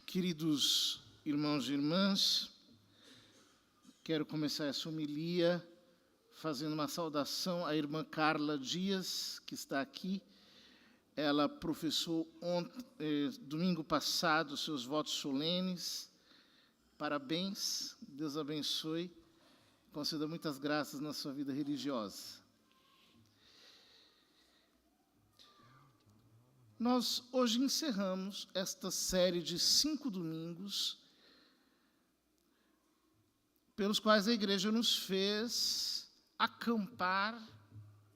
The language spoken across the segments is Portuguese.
Queridos irmãos e irmãs, quero começar essa homilia fazendo uma saudação à irmã Carla Dias, que está aqui. Ela professou domingo passado seus votos solenes. Parabéns, Deus abençoe, conceda muitas graças na sua vida religiosa. Nós hoje encerramos esta série de 5 domingos, pelos quais a igreja nos fez acampar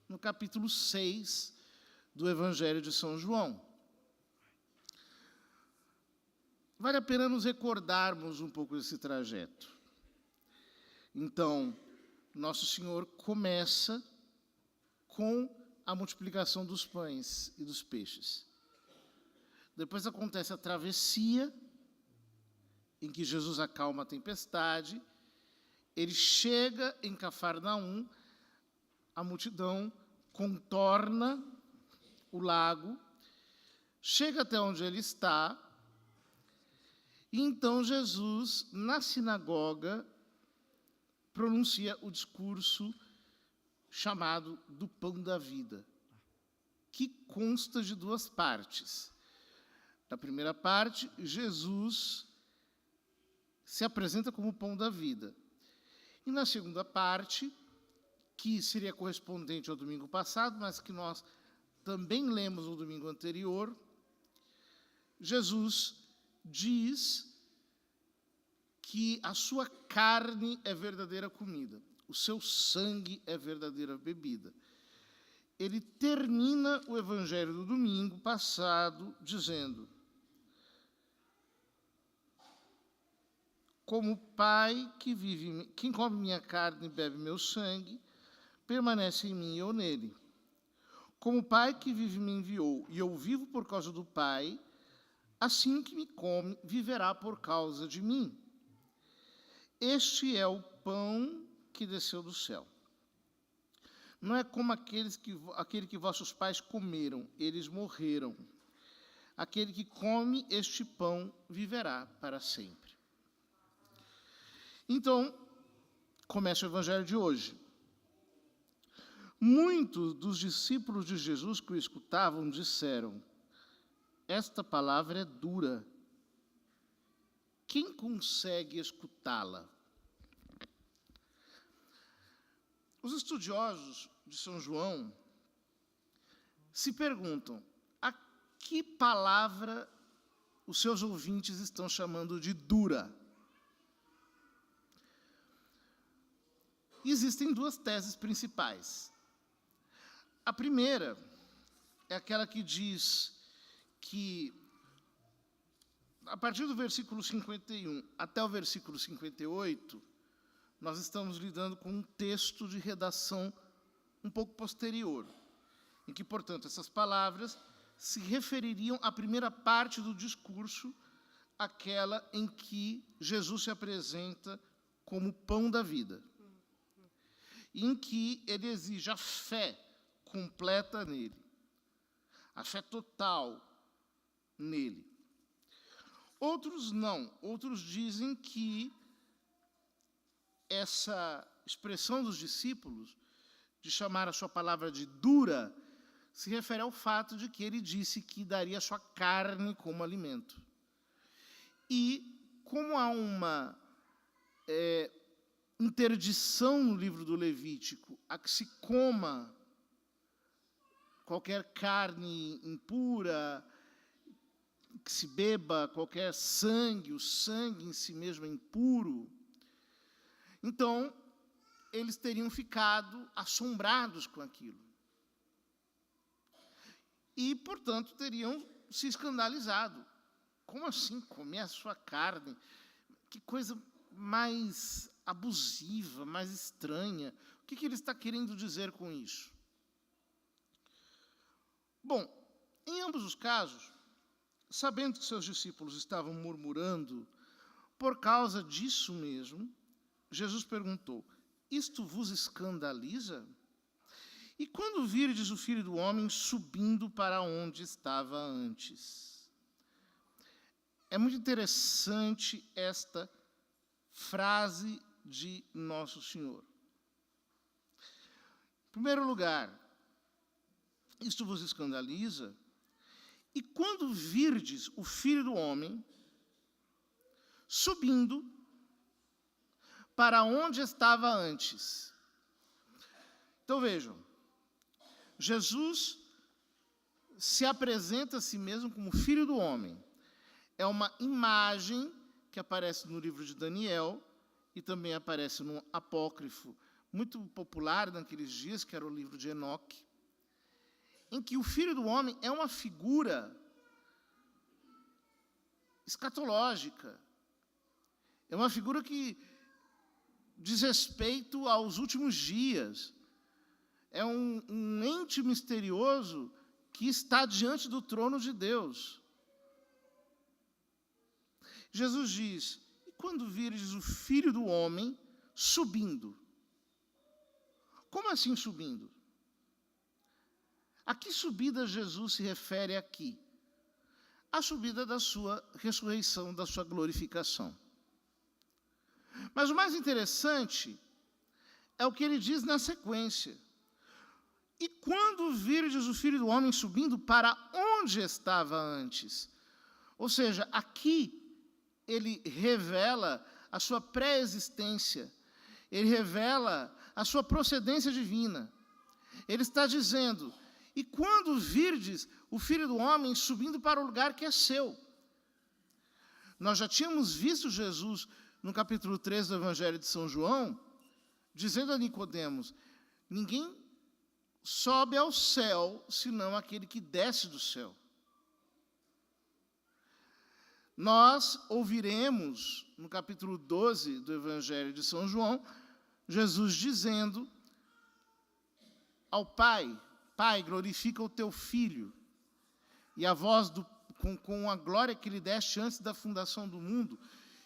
no capítulo 6 do Evangelho de São João. Vale a pena nos recordarmos um pouco desse trajeto. Então, Nosso Senhor começa com a multiplicação dos pães e dos peixes. Depois acontece a travessia, em que Jesus acalma a tempestade. Ele chega em Cafarnaum, a multidão contorna o lago, chega até onde ele está, e então Jesus, na sinagoga, pronuncia o discurso chamado do Pão da Vida, que consta de 2 partes. Na primeira parte, Jesus se apresenta como o Pão da Vida. E na segunda parte, que seria correspondente ao domingo passado, mas que nós também lemos no domingo anterior, Jesus diz que a sua carne é verdadeira comida, o seu sangue é verdadeira bebida. Ele termina o evangelho do domingo passado dizendo: como o Pai que vive em mim, quem come minha carne e bebe meu sangue, permanece em mim e eu nele. Como o Pai que vive me enviou e eu vivo por causa do Pai, assim o que me come viverá por causa de mim. Este é o pão que desceu do céu. Não é como aquele que vossos pais comeram, eles morreram. Aquele que come este pão viverá para sempre. Então, começa o evangelho de hoje. Muitos dos discípulos de Jesus que o escutavam disseram: esta palavra é dura. Quem consegue escutá-la? Os estudiosos de São João se perguntam a que palavra os seus ouvintes estão chamando de dura. Existem 2 teses principais. A primeira é aquela que diz que, a partir do versículo 51 até o versículo 58, nós estamos lidando com um texto de redação um pouco posterior, em que, portanto, essas palavras se refeririam à primeira parte do discurso, aquela em que Jesus se apresenta como o pão da vida, em que ele exige a fé completa nele, a fé total nele. Outros não, outros dizem que essa expressão dos discípulos, de chamar a sua palavra de dura, se refere ao fato de que ele disse que daria a sua carne como alimento. E como há uma interdição no livro do Levítico a que se coma qualquer carne impura, que se beba qualquer sangue, o sangue em si mesmo é impuro, então eles teriam ficado assombrados com aquilo. E, portanto, teriam se escandalizado. Como assim comer a sua carne? Que coisa mais abusiva, mais estranha. O que ele está querendo dizer com isso? Bom, em ambos os casos, sabendo que seus discípulos estavam murmurando, por causa disso mesmo, Jesus perguntou: isto vos escandaliza? E quando virdes o Filho do Homem subindo para onde estava antes? é muito interessante esta frase de Nosso Senhor. Em primeiro lugar, isto vos escandaliza, e quando virdes o Filho do Homem subindo para onde estava antes. Então vejam, Jesus se apresenta a si mesmo como Filho do Homem. É uma imagem que aparece no livro de Daniel e também aparece no apócrifo muito popular naqueles dias, que era o livro de Enoque, em que o Filho do Homem é uma figura escatológica. É uma figura que diz respeito aos últimos dias. É um ente misterioso que está diante do trono de Deus. Jesus diz, e quando virdes o Filho do Homem subindo? Como assim subindo? A que subida Jesus se refere aqui? A subida da sua ressurreição, da sua glorificação. Mas o mais interessante é o que ele diz na sequência. E quando virdes o Filho do Homem subindo para onde estava antes? Ou seja, aqui ele revela a sua pré-existência, ele revela a sua procedência divina. Ele está dizendo, e quando virdes o Filho do Homem subindo para o lugar que é seu? Nós já tínhamos visto Jesus no capítulo 3 do Evangelho de São João, dizendo a Nicodemos, ninguém sobe ao céu, senão aquele que desce do céu. Nós ouviremos, no capítulo 12 do Evangelho de São João, Jesus dizendo ao Pai, Pai, glorifica o teu Filho. E a voz, com a glória que lhe deste antes da fundação do mundo,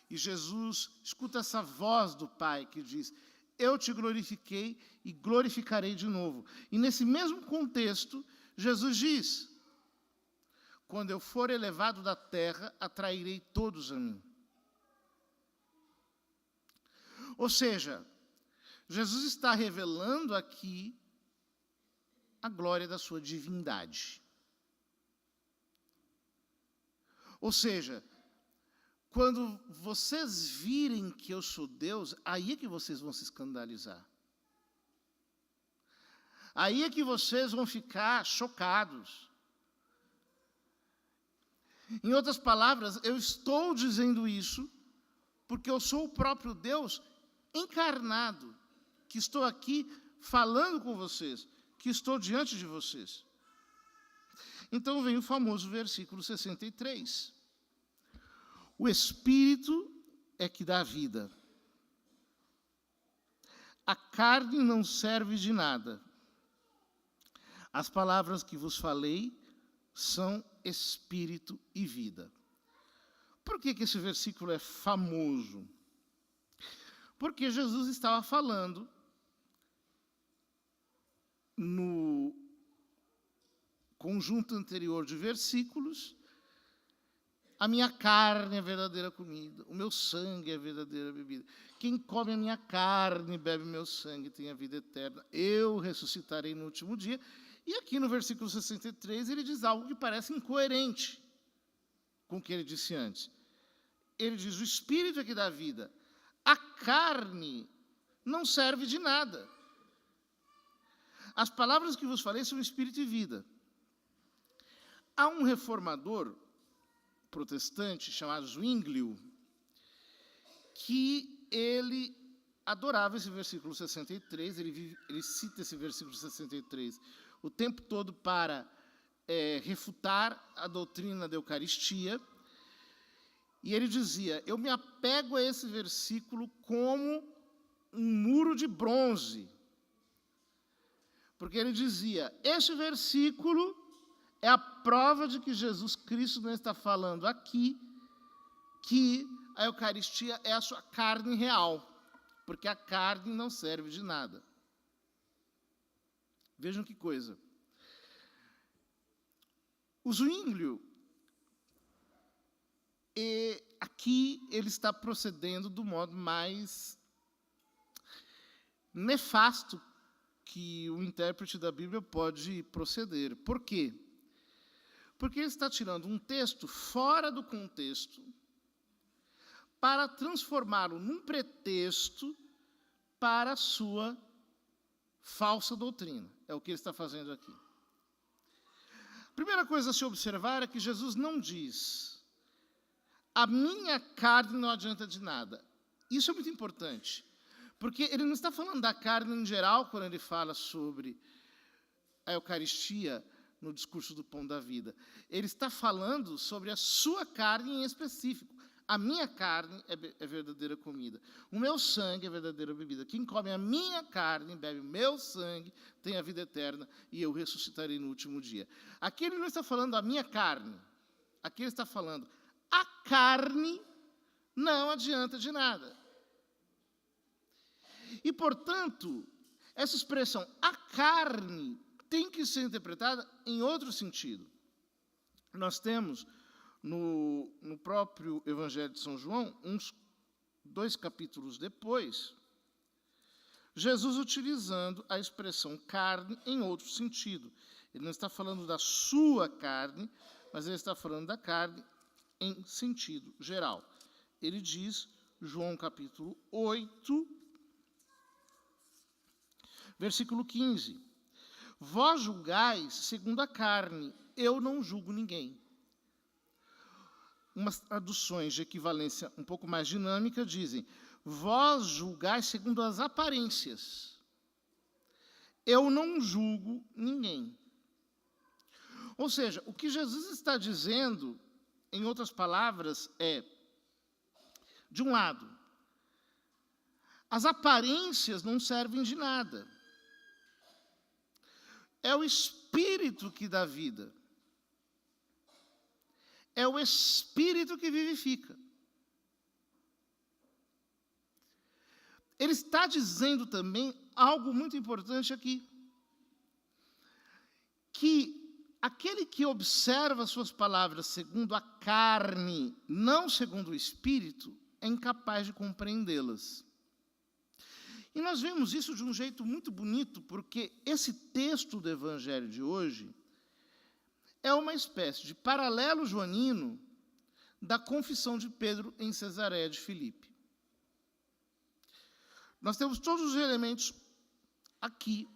e Jesus escuta essa voz do Pai que diz, eu te glorifiquei e glorificarei de novo. E nesse mesmo contexto, Jesus diz, quando eu for elevado da terra, atrairei todos a mim. Ou seja, Jesus está revelando aqui a glória da sua divindade. Ou seja, quando vocês virem que eu sou Deus, aí é que vocês vão se escandalizar. Aí é que vocês vão ficar chocados. Em outras palavras, eu estou dizendo isso porque eu sou o próprio Deus encarnado, que estou aqui falando com vocês, que estou diante de vocês. Então vem o famoso versículo 63. O Espírito é que dá vida. A carne não serve de nada. As palavras que vos falei são Espírito e vida. Por que esse versículo é famoso? Porque Jesus estava falando no conjunto anterior de versículos, a minha carne é a verdadeira comida, o meu sangue é a verdadeira bebida. Quem come a minha carne e bebe meu sangue tem a vida eterna. Eu ressuscitarei no último dia. E aqui no versículo 63 ele diz algo que parece incoerente com o que ele disse antes. Ele diz, o Espírito é que dá vida. A carne não serve de nada. As palavras que vos falei são Espírito e vida. Há um reformador protestante chamado Zwinglio, que ele adorava esse versículo 63, ele cita esse versículo 63 o tempo todo para refutar a doutrina da Eucaristia, e ele dizia, eu me apego a esse versículo como um muro de bronze, porque ele dizia, este versículo é a prova de que Jesus Cristo não está falando aqui que a Eucaristia é a sua carne real, porque a carne não serve de nada. Vejam que coisa. O Zwinglio, E aqui ele está procedendo do modo mais nefasto que o intérprete da Bíblia pode proceder. Por quê? Porque ele está tirando um texto fora do contexto para transformá-lo num pretexto para a sua falsa doutrina. É o que ele está fazendo aqui. A primeira coisa a se observar é que Jesus não diz: a minha carne não adianta de nada. Isso é muito importante, porque ele não está falando da carne em geral quando ele fala sobre a Eucaristia no discurso do Pão da Vida. Ele está falando sobre a sua carne em específico. A minha carne é verdadeira comida. O meu sangue é verdadeira bebida. Quem come a minha carne e bebe o meu sangue tem a vida eterna e eu ressuscitarei no último dia. Aqui ele não está falando a minha carne. Aqui ele está falando a carne não adianta de nada. E, portanto, essa expressão a carne tem que ser interpretada em outro sentido. Nós temos no próprio Evangelho de São João, uns 2 capítulos depois, Jesus utilizando a expressão carne em outro sentido. Ele não está falando da sua carne, mas ele está falando da carne em sentido geral. Ele diz, João capítulo 8, versículo 15, vós julgais segundo a carne, eu não julgo ninguém. Umas traduções de equivalência um pouco mais dinâmica dizem, vós julgais segundo as aparências, eu não julgo ninguém. Ou seja, o que Jesus está dizendo, em outras palavras, é, de um lado, as aparências não servem de nada. É o Espírito que dá vida. É o Espírito que vivifica. Ele está dizendo também algo muito importante aqui. Que aquele que observa suas palavras segundo a carne, não segundo o Espírito, é incapaz de compreendê-las. E nós vemos isso de um jeito muito bonito, porque esse texto do Evangelho de hoje é uma espécie de paralelo joanino da confissão de Pedro em Cesareia de Filipe. Nós temos todos os elementos aqui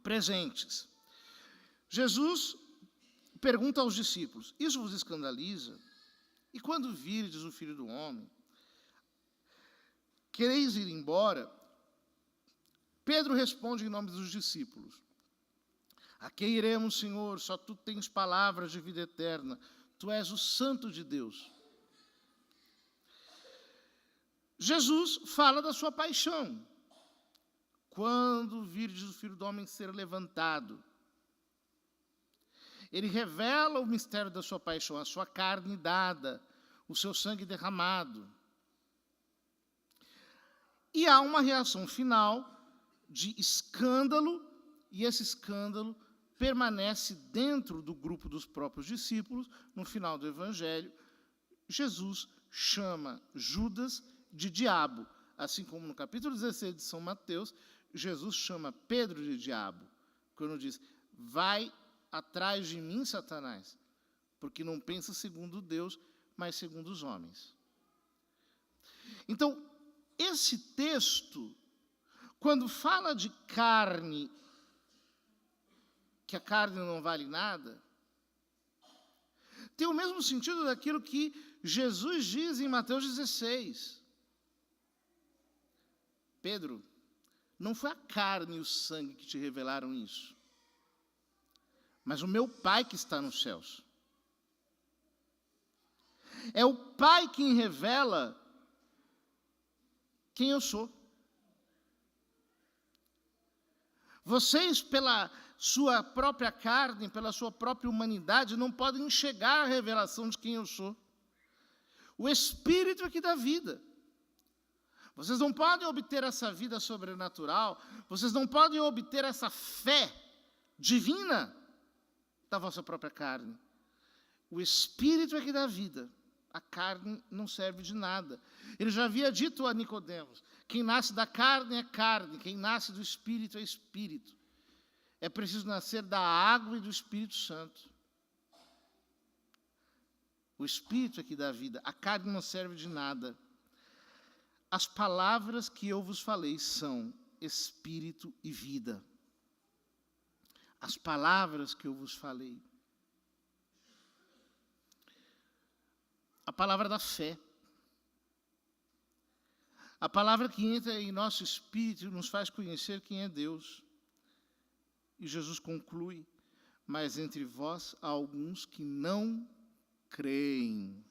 presentes. Jesus pergunta aos discípulos, isso vos escandaliza? E quando virdes o Filho do Homem, quereis ir embora? Pedro responde em nome dos discípulos, a que iremos, Senhor? Só tu tens palavras de vida eterna. Tu és o Santo de Deus. Jesus fala da sua paixão. Quando virdes o Filho do Homem ser levantado, ele revela o mistério da sua paixão, a sua carne dada, o seu sangue derramado. E há uma reação final de escândalo, e esse escândalo permanece dentro do grupo dos próprios discípulos. No final do Evangelho, Jesus chama Judas de diabo, assim como no capítulo 16 de São Mateus, Jesus chama Pedro de diabo, quando diz, vai atrás de mim, Satanás, porque não pensa segundo Deus, mas segundo os homens. Então, esse texto, quando fala de carne, que a carne não vale nada, tem o mesmo sentido daquilo que Jesus diz em Mateus 16. Pedro, não foi a carne e o sangue que te revelaram isso, mas o meu Pai que está nos céus. É o Pai quem revela quem eu sou. Vocês, pela sua própria carne, pela sua própria humanidade, não podem enxergar a revelação de quem eu sou. O Espírito é que dá vida. Vocês não podem obter essa vida sobrenatural, vocês não podem obter essa fé divina da vossa própria carne. O Espírito é que dá vida. a carne não serve de nada. Ele já havia dito a Nicodemos: quem nasce da carne é carne, quem nasce do Espírito é Espírito. É preciso nascer da água e do Espírito Santo. O Espírito é que dá vida, a carne não serve de nada. As palavras que eu vos falei são Espírito e vida. As palavras que eu vos falei. A palavra da fé. A palavra que entra em nosso espírito nos faz conhecer quem é Deus. E Jesus conclui: mas entre vós há alguns que não creem.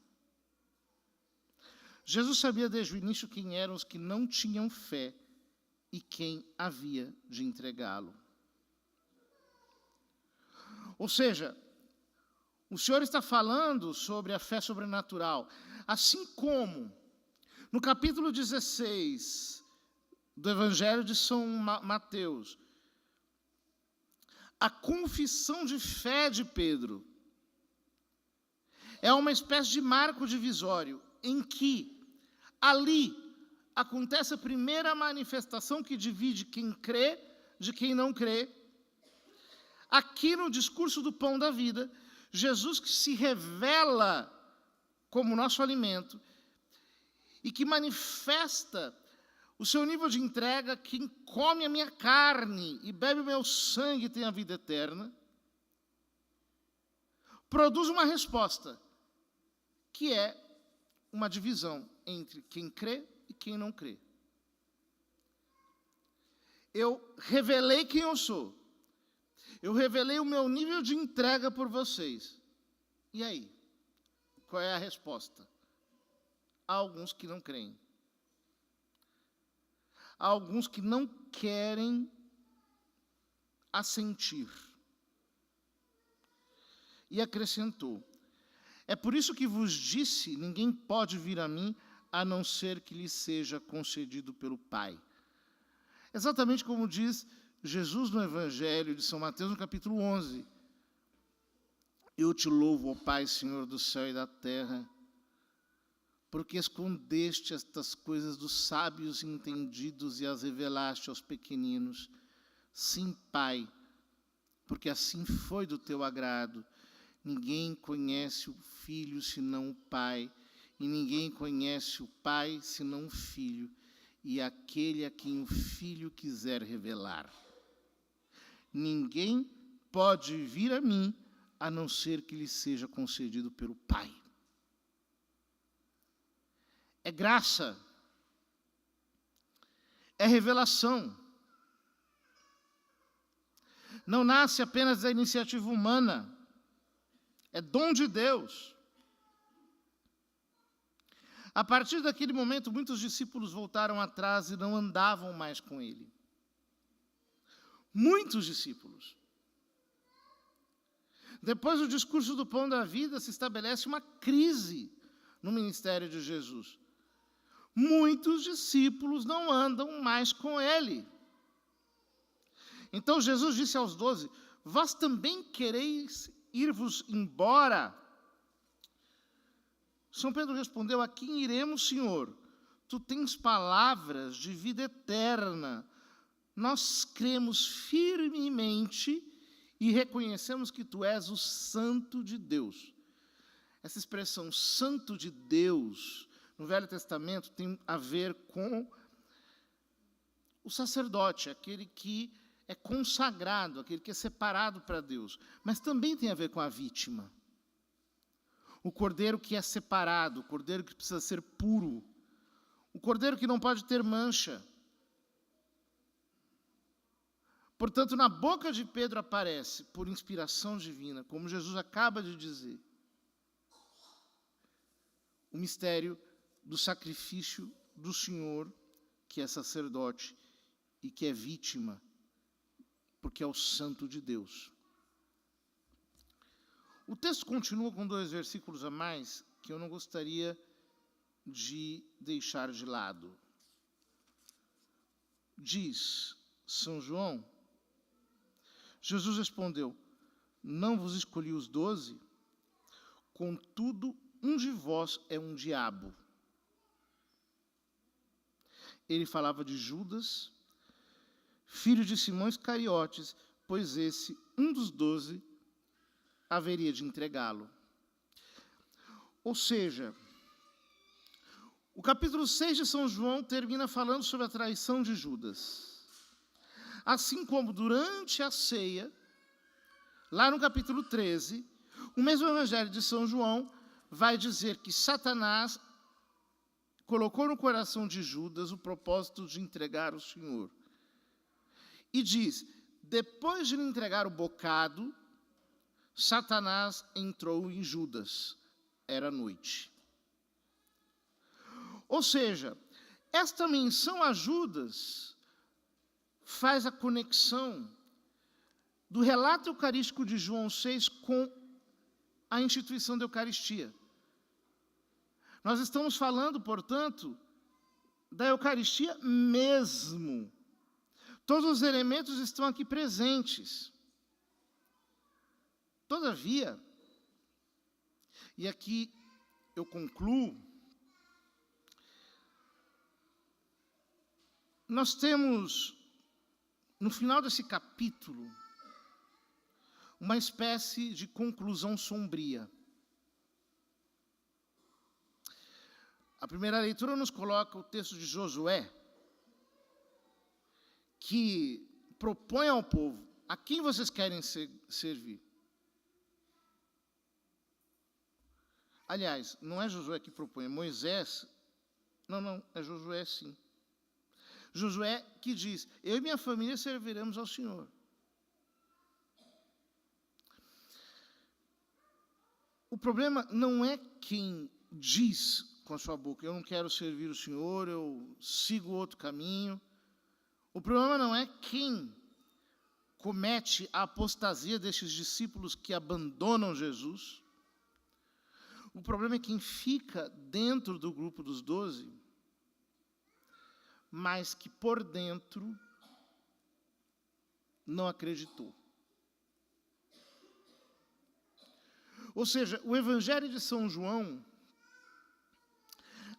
Jesus sabia desde o início quem eram os que não tinham fé e quem havia de entregá-lo. Ou seja, o Senhor está falando sobre a fé sobrenatural, assim como no capítulo 16 do Evangelho de São Mateus, a confissão de fé de Pedro é uma espécie de marco divisório, em que ali acontece a primeira manifestação que divide quem crê de quem não crê. Aqui no discurso do pão da vida, Jesus que se revela como nosso alimento e que manifesta o seu nível de entrega: quem come a minha carne e bebe o meu sangue tem a vida eterna, produz uma resposta, que é uma divisão entre quem crê e quem não crê. Eu revelei quem eu sou. Eu revelei o meu nível de entrega por vocês. E aí? Qual é a resposta? Há alguns que não creem. Há alguns que não querem assentir. E acrescentou: é por isso que vos disse, ninguém pode vir a mim, a não ser que lhe seja concedido pelo Pai. Exatamente como diz Jesus no Evangelho de São Mateus, no capítulo 11. Eu te louvo, ó Pai, Senhor do céu e da terra, porque escondeste estas coisas dos sábios e entendidos e as revelaste aos pequeninos. Sim, Pai, porque assim foi do teu agrado. Ninguém conhece o Filho senão o Pai, e ninguém conhece o Pai senão o Filho, e aquele a quem o Filho quiser revelar. Ninguém pode vir a mim, a não ser que lhe seja concedido pelo Pai. É graça, é revelação. Não nasce apenas da iniciativa humana, é dom de Deus. A partir daquele momento, muitos discípulos voltaram atrás e não andavam mais com ele. Muitos discípulos. Depois do discurso do pão da vida, se estabelece uma crise no ministério de Jesus. Muitos discípulos não andam mais com ele. Então Jesus disse aos 12: vós também quereis ir-vos embora? São Pedro respondeu: a quem iremos, Senhor? Tu tens palavras de vida eterna. Nós cremos firmemente e reconhecemos que tu és o Santo de Deus. Essa expressão Santo de Deus, no Velho Testamento, tem a ver com o sacerdote, aquele que é consagrado, aquele que é separado para Deus. Mas também tem a ver com a vítima. O cordeiro que é separado, o cordeiro que precisa ser puro, o cordeiro que não pode ter mancha. Portanto, na boca de Pedro aparece, por inspiração divina, como Jesus acaba de dizer, o mistério do sacrifício do Senhor, que é sacerdote e que é vítima, porque é o Santo de Deus. O texto continua com 2 versículos a mais, que eu não gostaria de deixar de lado. Diz São João: Jesus respondeu: não vos escolhi os 12, contudo um de vós é um diabo. Ele falava de Judas, filho de Simão Iscariotes, pois esse, um dos 12, haveria de entregá-lo. Ou seja, o capítulo 6 de São João termina falando sobre a traição de Judas. Assim como durante a ceia, lá no capítulo 13, o mesmo evangelho de São João vai dizer que Satanás colocou no coração de Judas o propósito de entregar o Senhor. E diz, depois de lhe entregar o bocado, Satanás entrou em Judas. Era noite. Ou seja, esta menção a Judas faz a conexão do relato eucarístico de João 6 com a instituição da Eucaristia. Nós estamos falando, portanto, da Eucaristia mesmo. Todos os elementos estão aqui presentes. Todavia, e aqui eu concluo, nós temos, no final desse capítulo, uma espécie de conclusão sombria. A primeira leitura nos coloca o texto de Josué, que propõe ao povo, a quem vocês querem servir? Aliás, não é Josué que propõe, é Moisés. Não, é Josué sim. Josué que diz, eu e minha família serviremos ao Senhor. O problema não é quem diz com a sua boca, eu não quero servir o Senhor, eu sigo outro caminho. O problema não é quem comete a apostasia destes discípulos que abandonam Jesus. O problema é quem fica dentro do grupo dos 12, mas que por dentro não acreditou. Ou seja, o Evangelho de São João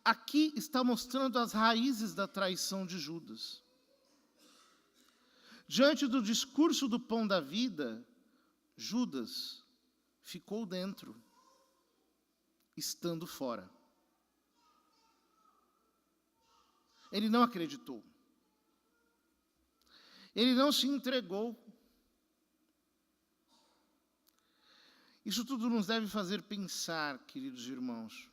aqui está mostrando as raízes da traição de Judas. Diante do discurso do pão da vida, Judas ficou dentro, estando fora. Ele não acreditou. Ele não se entregou. Isso tudo nos deve fazer pensar, queridos irmãos.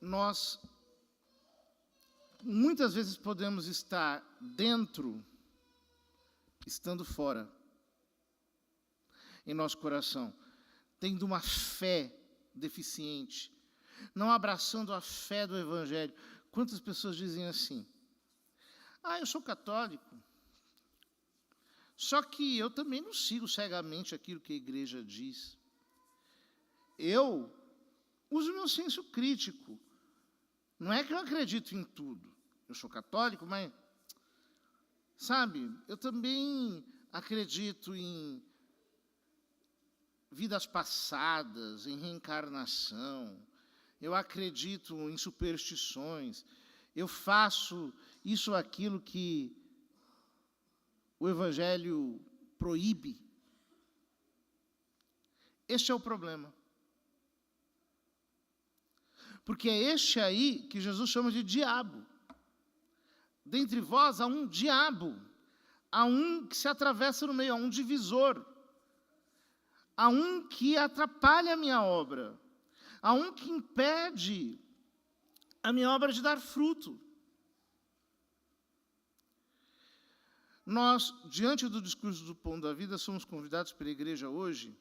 Nós, muitas vezes, podemos estar dentro, estando fora, em nosso coração, tendo uma fé deficiente, não abraçando a fé do Evangelho. Quantas pessoas dizem assim, eu sou católico, só que eu também não sigo cegamente aquilo que a igreja diz. Eu uso meu senso crítico. Não é que eu acredito em tudo. Eu sou católico, mas, sabe, eu também acredito em vidas passadas, em reencarnação. Eu acredito em superstições. Eu faço isso ou aquilo que o Evangelho proíbe. Este é o problema. Porque é este aí que Jesus chama de diabo. Dentre vós há um diabo, há um que se atravessa no meio, há um divisor, há um que atrapalha a minha obra, há um que impede a minha obra de dar fruto. Nós, diante do discurso do Pão da Vida, somos convidados pela igreja hoje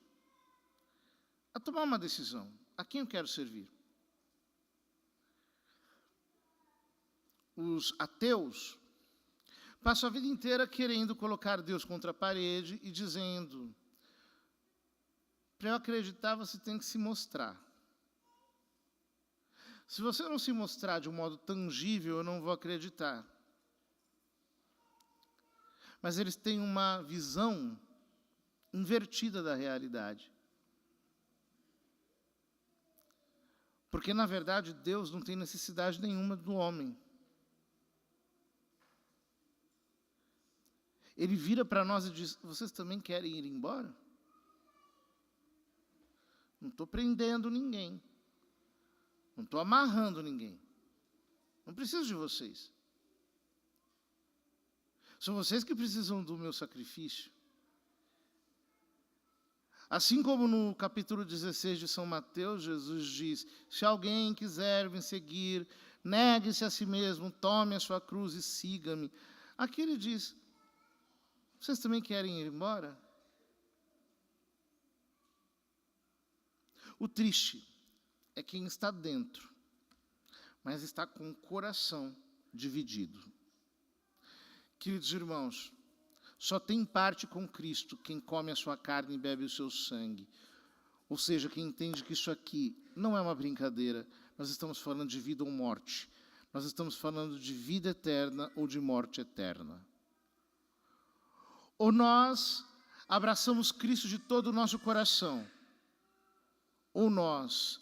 a tomar uma decisão. A quem eu quero servir? Os ateus passam a vida inteira querendo colocar Deus contra a parede e dizendo, para eu acreditar, você tem que se mostrar. Se você não se mostrar de um modo tangível, eu não vou acreditar. Mas eles têm uma visão invertida da realidade. Porque, na verdade, Deus não tem necessidade nenhuma do homem. Ele vira para nós e diz: vocês também querem ir embora? Não estou prendendo ninguém. Não estou amarrando ninguém. Não preciso de vocês. São vocês que precisam do meu sacrifício. Assim como no capítulo 16 de São Mateus, Jesus diz: se alguém quiser me seguir, negue-se a si mesmo, tome a sua cruz e siga-me. Aqui ele diz: vocês também querem ir embora? O triste é quem está dentro, mas está com o coração dividido. Queridos irmãos, só tem parte com Cristo quem come a sua carne e bebe o seu sangue. Ou seja, quem entende que isso aqui não é uma brincadeira, nós estamos falando de vida ou morte. Nós estamos falando de vida eterna ou de morte eterna. Ou nós abraçamos Cristo de todo o nosso coração, ou nós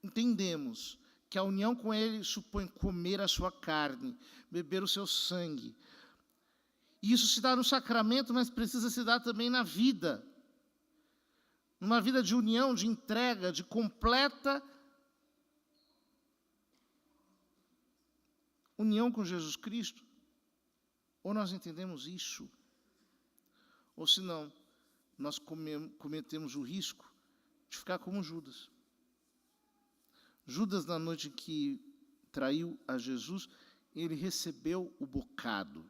entendemos que a união com Ele supõe comer a sua carne, beber o seu sangue. E isso se dá no sacramento, mas precisa se dar também na vida. Numa vida de união, de entrega, de completa união com Jesus Cristo. Ou nós entendemos isso, ou senão, nós cometemos o risco de ficar como Judas. Judas, na noite em que traiu a Jesus, ele recebeu o bocado.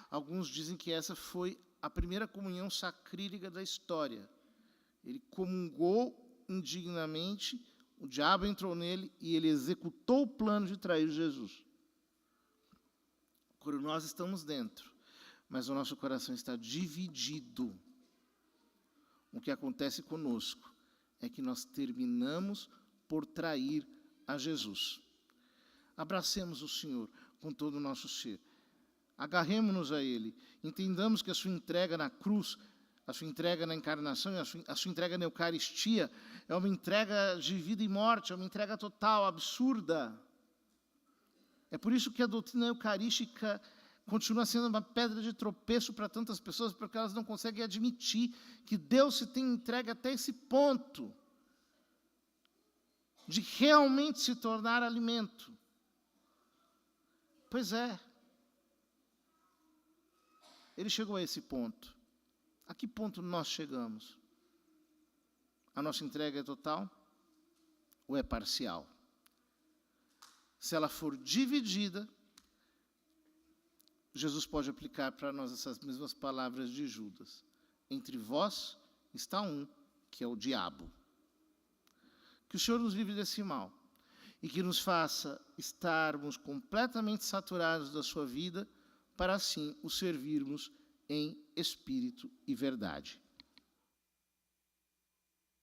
Alguns dizem que essa foi a primeira comunhão sacrílega da história. Ele comungou indignamente, o diabo entrou nele e ele executou o plano de trair Jesus. Quando nós estamos dentro, mas o nosso coração está dividido, o que acontece conosco é que nós terminamos por trair a Jesus. Abracemos o Senhor com todo o nosso ser. Agarremos-nos a Ele. Entendamos que a sua entrega na cruz, a sua entrega na encarnação, a sua entrega na Eucaristia é uma entrega de vida e morte, é uma entrega total, absurda. É por isso que a doutrina eucarística continua sendo uma pedra de tropeço para tantas pessoas, porque elas não conseguem admitir que Deus se tem entregue até esse ponto de realmente se tornar alimento. Pois é. Ele chegou a esse ponto. A que ponto nós chegamos? A nossa entrega é total ou é parcial? Se ela for dividida, Jesus pode aplicar para nós essas mesmas palavras de Judas. Entre vós está um, que é o diabo. Que o Senhor nos livre desse mal e que nos faça estarmos completamente saturados da sua vida, para assim o servirmos em espírito e verdade.